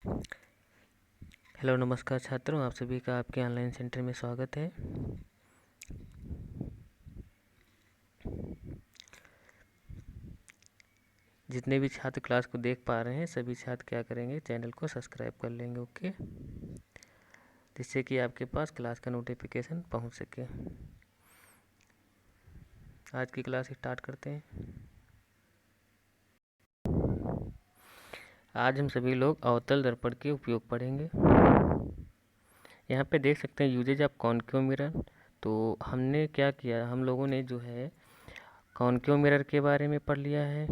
Hello नमस्कार छात्रों, आप सभी का आपके ऑनलाइन सेंटर में स्वागत है। जितने भी छात्र क्लास को देख पा रहे हैं सभी छात्र क्या करेंगे, चैनल को सब्सक्राइब कर लेंगे, ओके, जिससे कि आपके पास क्लास का नोटिफिकेशन पहुंच सके। आज की क्लास स्टार्ट करते हैं। आज हम सभी लोग अवतल दर्पण के उपयोग पढ़ेंगे। यहाँ पे देख सकते हैं यूजेज ऑफ कॉन्केव मिरर। तो हमने क्या किया, हम लोगों ने जो है कॉन्केव मिरर के बारे में पढ़ लिया है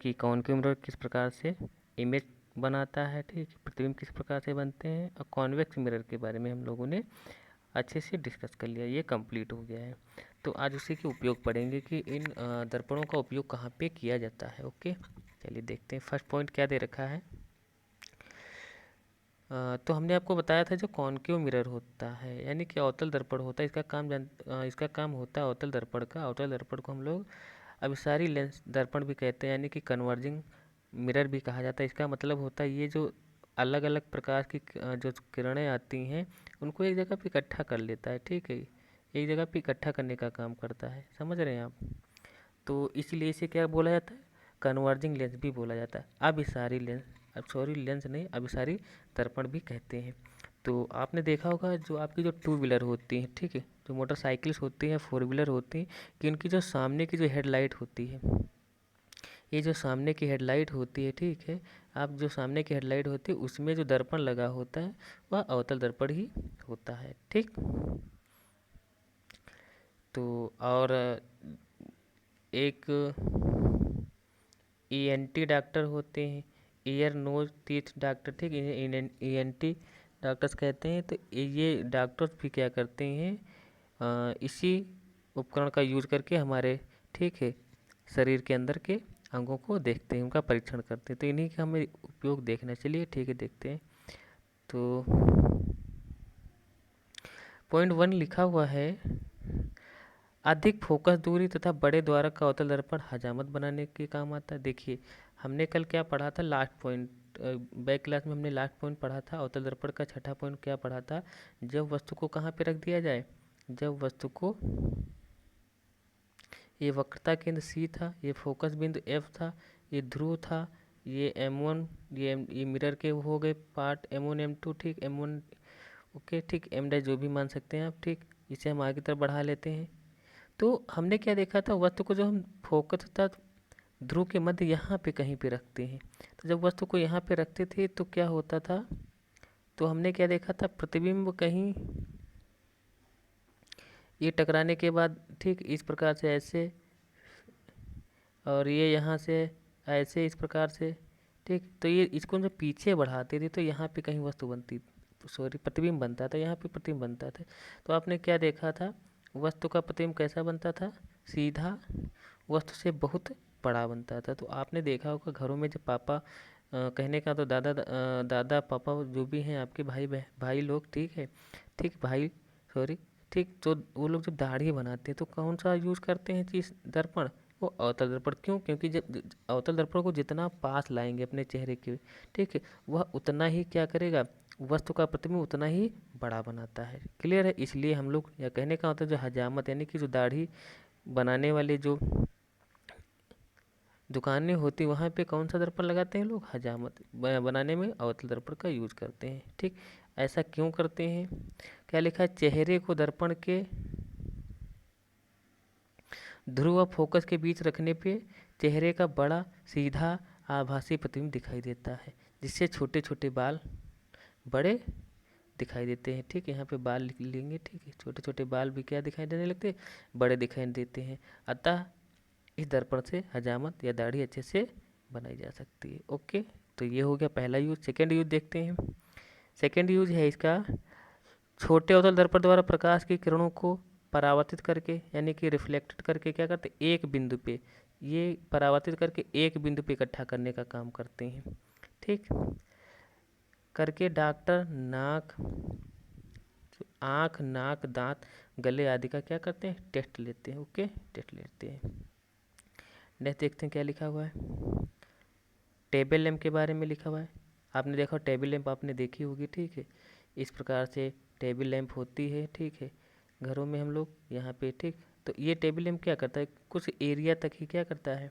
कि कॉन्केव मिरर किस प्रकार से इमेज बनाता है, ठीक, प्रतिबिंब किस प्रकार से बनते हैं, और कॉन्वेक्स मिरर के बारे में हम लोगों ने अच्छे से डिस्कस कर लिया। ये कंप्लीट हो गया है। तो आज उसी के उपयोग पढ़ेंगे कि इन दर्पणों का उपयोग कहाँ पे किया जाता है। ओके, चलिए देखते हैं। फर्स्ट पॉइंट क्या दे रखा है। तो हमने आपको बताया था जो कॉन्केव मिरर होता है यानी कि अवतल दर्पण होता है, इसका काम होता है अवतल दर्पण का। अवतल दर्पण को हम लोग अभिसारी लेंस दर्पण भी कहते हैं, यानी कि कन्वर्जिंग मिरर भी कहा जाता है। इसका मतलब होता है ये जो अलग अलग प्रकार की जो किरणें आती हैं उनको एक जगह पे इकट्ठा कर लेता है, ठीक है, एक जगह पे इकट्ठा करने का काम करता है। समझ रहे हैं आप। तो इसलिए इसे क्या बोला जाता है, कन्वर्जिंग लेंस भी बोला जाता है। अभिसारी लेंस, अब सॉरी लेंस नहीं, अभिसारी दर्पण भी कहते हैं। तो आपने देखा होगा जो आपकी जो टू व्हीलर होती हैं, ठीक है, जो मोटरसाइकिल्स होती हैं, फोर व्हीलर होती हैं, कि उनकी जो सामने की जो हेडलाइट होती है, ये जो सामने की हेडलाइट होती है, ठीक है, आप जो सामने की हेडलाइट होती है उसमें जो दर्पण लगा होता है वह अवतल दर्पण ही होता है, ठीक। तो और एक ईएनटी डॉक्टर होते हैं, ईयर नोज टीथ डॉक्टर, ठीक, इन्हें ईएनटी डॉक्टर्स कहते हैं। तो ये डॉक्टर्स भी क्या करते हैं, इसी उपकरण का यूज करके हमारे, ठीक है, शरीर के अंदर के अंगों को देखते हैं, उनका परीक्षण करते हैं। तो इन्हीं का हमें उपयोग देखना। चलिए ठीक है, देखते हैं। तो पॉइंट 1 लिखा हुआ है, अधिक फोकस दूरी तथा बड़े द्वारक का अवतल दर्पण हजामत बनाने के काम आता है। देखिए हमने कल क्या पढ़ा था, लास्ट पॉइंट, बैक क्लास में हमने लास्ट पॉइंट पढ़ा था अवतल दर्पण का। छठा पॉइंट क्या पढ़ा था, जब वस्तु को कहाँ पे रख दिया जाए, जब वस्तु को, ये वक्रता केंद्र सी था, ये फोकस बिंदु एफ था, ये ध्रुव था, ये M1, ये मिरर के हो गए पार्ट M1 M2, ठीक, M1, ओके, ठीक, M डैश जो भी मान सकते हैं आप, ठीक। इसे हम आगे तरफ बढ़ा लेते हैं। तो हमने क्या देखा था, वस्तु को जो हम फोकस तथा ध्रुव के मध्य यहाँ पे कहीं पे रखते हैं। तो जब वस्तु को यहाँ पे रखते थे तो क्या होता था, तो हमने क्या देखा था, प्रतिबिंब कहीं ये टकराने के बाद, ठीक, इस प्रकार से ऐसे, और ये यहाँ से ऐसे इस प्रकार से, ठीक। तो ये इसको जब पीछे बढ़ाते थे तो यहाँ पे कहीं वस्तु बनती, सॉरी, प्रतिबिंब बनता था, यहाँ पे प्रतिबिंब बनता था। तो आपने क्या देखा था, वस्तु का प्रतिबिंब कैसा बनता था, सीधा वस्तु से बहुत बड़ा बनता था। तो आपने देखा होगा घरों में जब पापा, कहने का तो दादा पापा जो भी हैं आपके भाई लोग, ठीक है, ठीक भाई, सॉरी, ठीक, तो वो लोग जब दाढ़ी बनाते हैं तो कौन सा यूज़ करते हैं चीज़, दर्पण, वो अवतल दर्पण। क्यों, क्योंकि जब अवतल दर्पण को जितना पास लाएंगे अपने चेहरे के, ठीक है, वह उतना ही क्या करेगा, वस्तु का प्रतिबिंब उतना ही बड़ा बनाता है। क्लियर है। इसलिए हम लोग, या कहने का मतलब जो हजामत यानी कि जो दाढ़ी बनाने वाले जो दुकानें होती वहाँ पे कौन सा दर्पण लगाते हैं लोग, हजामत बनाने में अवतल दर्पण का यूज करते हैं, ठीक। ऐसा क्यों करते हैं, क्या लिखा है, चेहरे को दर्पण के ध्रुव व फोकस के बीच रखने पे चेहरे का बड़ा सीधा आभासी प्रतिबिंब दिखाई देता है, जिससे छोटे छोटे बाल बड़े दिखाई देते हैं, ठीक। यहाँ पे बाल लिख लेंगे, ठीक है, छोटे छोटे बाल भी क्या दिखाई देने लगते हैं, बड़े दिखाई देते हैं। अतः इस दर्पण से हजामत या दाढ़ी अच्छे से बनाई जा सकती है। ओके, तो ये हो गया पहला यूज। सेकेंड यूज देखते हैं। सेकेंड यूज है इसका, छोटे अवतल दर्पण द्वारा प्रकाश की किरणों को परावर्तित करके, यानी कि रिफ्लेक्टेड करके क्या करते, एक बिंदु पे, ये परावर्तित करके एक बिंदु पे इकट्ठा करने का काम करते हैं, ठीक, करके डॉक्टर आँख, नाक, दांत, गले आदि का क्या करते हैं, टेस्ट लेते हैं। ओके, टेस्ट लेते हैं। नेक्स्ट देखते हैं क्या लिखा हुआ है, टेबल लैंप के बारे में लिखा हुआ है। आपने देखा टेबल लैंप आपने देखी होगी, ठीक है। इस प्रकार से टेबल लैंप होती है, ठीक है, घरों में हम लोग यहाँ पे, ठीक। तो ये टेबल लैंप क्या करता है, कुछ एरिया तक ही क्या करता है,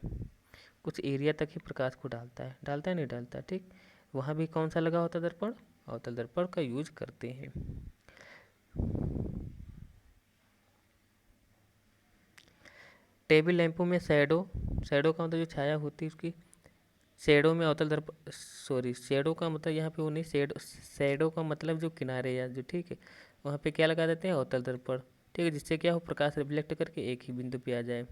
कुछ एरिया तक ही प्रकाश को डालता है नहीं डालता, ठीक। वहाँ भी कौन सा लगा होता है, दर्पण, अवतल दर्पण का यूज करते हैं। टेबल लैंपों में शैडो, शैडो का मतलब जो छाया होती है उसकी, शेडो में अवतल दर्पण, सॉरी शेडो का मतलब यहाँ पे वो नहीं, शेडो, शेडो का मतलब जो किनारे या जो, ठीक है, वहाँ पे क्या लगा देते हैं, अवतल दर्पण, ठीक है, जिससे क्या हो, प्रकाश रिफ्लेक्ट करके एक ही बिंदु पे आ जाए।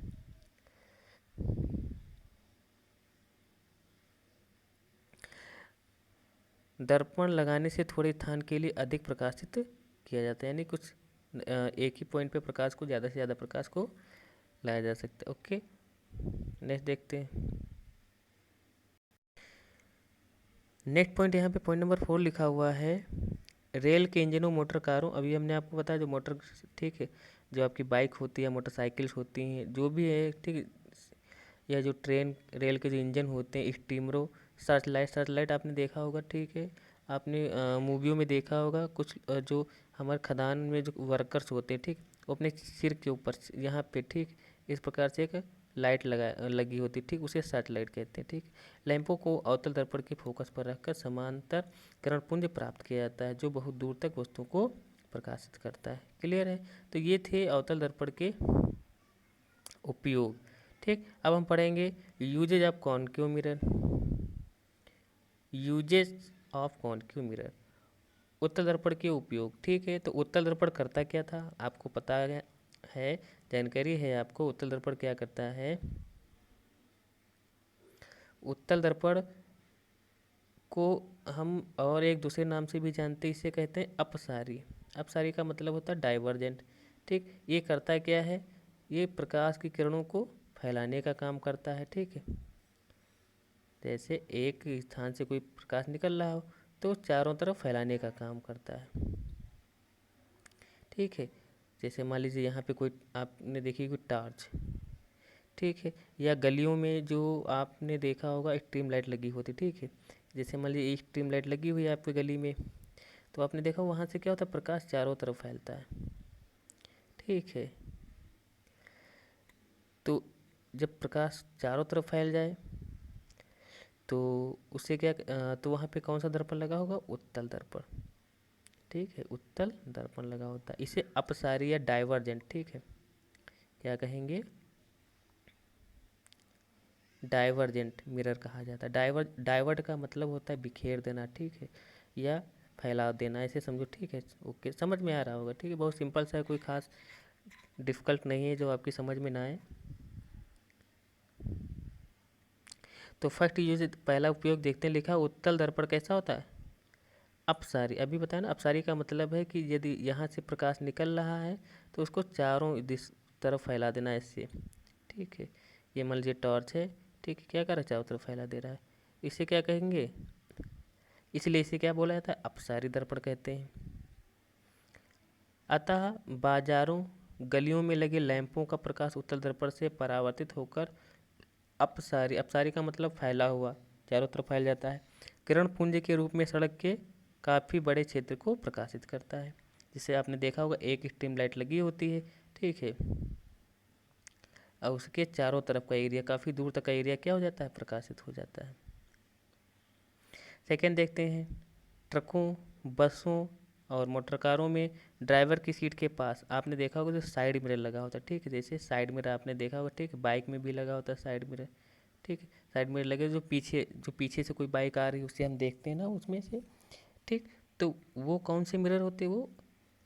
दर्पण लगाने से थोड़े स्थान के लिए अधिक प्रकाशित किया जाता है, यानी कुछ एक ही पॉइंट पे प्रकाश को, ज़्यादा से ज़्यादा प्रकाश को लाया जा सकता है। ओके, नेक्स्ट देखते हैं। नेक्स्ट पॉइंट यहाँ पे पॉइंट नंबर 4 लिखा हुआ है, रेल के इंजनों, मोटर कारों, अभी हमने आपको बताया जो मोटर, ठीक है, जो आपकी बाइक होती है, मोटरसाइकिल्स होती हैं, जो भी है, ठीक है, या जो ट्रेन रेल के जो इंजन होते हैं, स्टीमरों, सर्च लाइट, सर्च लाइट आपने देखा होगा, ठीक है, आपने मूवियों में देखा होगा, कुछ जो हमारे खदान में जो वर्कर्स होते हैं, ठीक, वो अपने सिर के ऊपर यहाँ पे, ठीक, इस प्रकार से एक लाइट लगी होती है, ठीक, उसे सर्च लाइट कहते हैं, ठीक। लैंपों को अवतल दर्पण के फोकस पर रखकर समांतर किरण पुंज प्राप्त किया जाता है, जो बहुत दूर तक वस्तु को प्रकाशित करता है। क्लियर है। तो ये थे अवतल दर्पण के उपयोग, ठीक। अब हम पढ़ेंगे uses of concave mirror, uses of concave mirror, उत्तल दर्पण के उपयोग, ठीक है। तो उत्तल दर्पण करता क्या था, आपको पता है, जानकारी है आपको, उत्तल दर्पण क्या करता है। उत्तल दर्पण को हम और एक दूसरे नाम से भी जानते हैं, इसे कहते हैं अपसारी। अपसारी का मतलब होता है डाइवर्जेंट, ठीक। ये करता क्या है, ये प्रकाश की किरणों को फैलाने का काम करता है, ठीक है। जैसे एक स्थान से कोई प्रकाश निकल रहा हो तो चारों तरफ फैलाने का काम करता है, ठीक है। जैसे मान लीजिए यहाँ पे कोई आपने देखी कोई टार्च, ठीक है, या गलियों में जो आपने देखा होगा स्ट्रीम लाइट लगी होती, ठीक है। जैसे मान लीजिए स्ट्रीम लाइट लगी हुई है आपकी गली में, तो आपने देखा वहाँ से क्या होता है, प्रकाश चारों तरफ फैलता है, ठीक है। तो जब प्रकाश चारों तरफ फैल जाए तो उससे क्या, तो वहाँ पे कौन सा दर्पण लगा होगा, उत्तल दर्पण, ठीक है, उत्तल दर्पण लगा होता है। इसे अपसारी या डाइवर्जेंट, ठीक है, क्या कहेंगे, डाइवर्जेंट मिरर कहा जाता है। डाइवर्ट का मतलब होता है बिखेर देना, ठीक है, या फैला देना, ऐसे समझो, ठीक है। ओके, समझ में आ रहा होगा, ठीक है, बहुत सिंपल सा है, कोई खास डिफ़िकल्ट नहीं है जो आपकी समझ में ना आए। तो फर्स्ट यूज, पहला उपयोग देखते हैं, लिखा उत्तल दर्पण कैसा होता है, अपसारी। अभी बताया ना, अपसारी का मतलब है कि यदि यहाँ से प्रकाश निकल रहा है तो उसको चारों दिश तरफ फैला देना ऐसे, ठीक है। ये मान लीजिए टॉर्च है, ठीक है, क्या कर रहा है, चारों तरफ फैला दे रहा है, इसे क्या कहेंगे, इसलिए इसे क्या बोला जाता है, अपसारी दर्पण कहते हैं। अतः बाजारों, गलियों में लगे लैंपों का प्रकाश उत्तल दर्पण से परावर्तित होकर अपसारी, अपसारी का मतलब फैला हुआ, चारों तरफ फैल जाता है, किरण पुंज के रूप में सड़क के काफ़ी बड़े क्षेत्र को प्रकाशित करता है। जिसे आपने देखा होगा एक स्ट्रीम लाइट लगी होती है, ठीक है, और उसके चारों तरफ का एरिया, काफ़ी दूर तक का एरिया क्या हो जाता है, प्रकाशित हो जाता है। सेकेंड देखते हैं, ट्रकों, बसों और मोटर कारों में ड्राइवर की सीट के पास आपने देखा होगा जो साइड मिरर लगा होता है, ठीक है, जैसे साइड मिरर आपने देखा होगा, ठीक है, बाइक में भी लगा होता है साइड मिरर, ठीक है। साइड मिरर लगे, जो पीछे से कोई बाइक आ रही है उसे हम देखते हैं ना उसमें से, ठीक। तो वो कौन से मिरर होते हैं, वो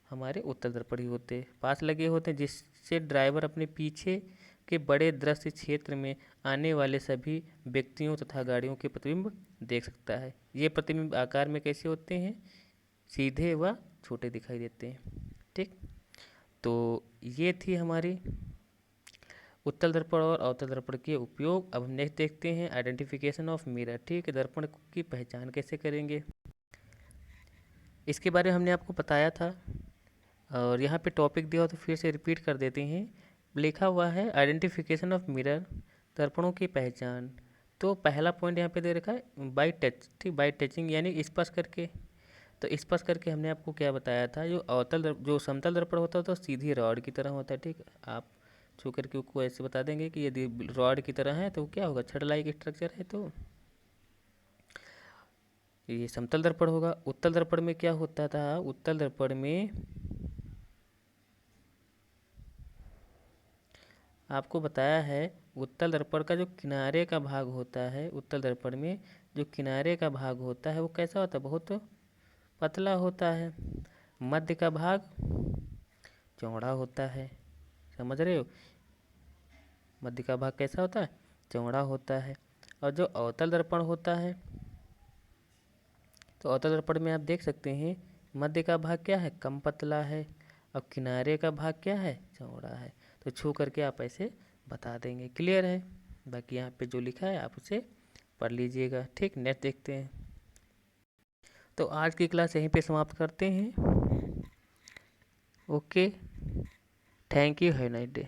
हमारे उत्तल दर्पण ही होते हैं, पास लगे होते हैं, जिससे ड्राइवर अपने पीछे के बड़े दृश्य क्षेत्र में आने वाले सभी व्यक्तियों तथा गाड़ियों के प्रतिबिंब देख सकता है। ये प्रतिबिंब आकार में कैसे होते हैं, सीधे व छोटे दिखाई देते हैं, ठीक। तो ये थी हमारी उत्तल दर्पण और अवतल दर्पण के उपयोग। अब हम नेक्स्ट देखते हैं आइडेंटिफिकेशन ऑफ मिरर, ठीक है, दर्पण की पहचान कैसे करेंगे, इसके बारे में हमने आपको बताया था, और यहाँ पे टॉपिक दिया हो तो फिर से रिपीट कर देते हैं। लिखा हुआ है आइडेंटिफिकेशन ऑफ मिरर, दर्पणों की पहचान, तो पहला पॉइंट यहाँ पे दे रखा है बाई टच, ठीक, बाई टचिंग यानी स्पर्श करके। तो स्पर्श करके हमने आपको क्या बताया था, जो समतल दर्पण होता है तो सीधी रॉड की तरह होता है, ठीक। आप छू करके उसको ऐसे बता देंगे कि यदि रॉड की तरह है तो क्या होगा, छड़ लाइक स्ट्रक्चर है, तो ये समतल दर्पण होगा। उत्तल दर्पण में क्या होता था, उत्तल दर्पण में आपको बताया है, उत्तल दर्पण का जो किनारे का भाग होता है, उत्तल दर्पण में जो किनारे का भाग होता है वो कैसा होता है, बहुत पतला होता है। मध्य का भाग चौड़ा होता है, समझ रहे हो। मध्य का भाग कैसा होता है, चौड़ा होता है। और जो अवतल दर्पण होता है, तो अवतल दर्पण में आप देख सकते हैं मध्य का भाग क्या है, कम पतला है, और किनारे का भाग क्या है, चौड़ा है। तो छू करके आप ऐसे बता देंगे, क्लियर है। बाकी यहाँ पे जो लिखा है आप उसे पढ़ लीजिएगा, ठीक। नेक्स्ट देखते हैं। तो आज की क्लास यहीं पे समाप्त करते हैं। Okay, thank you, have nice day.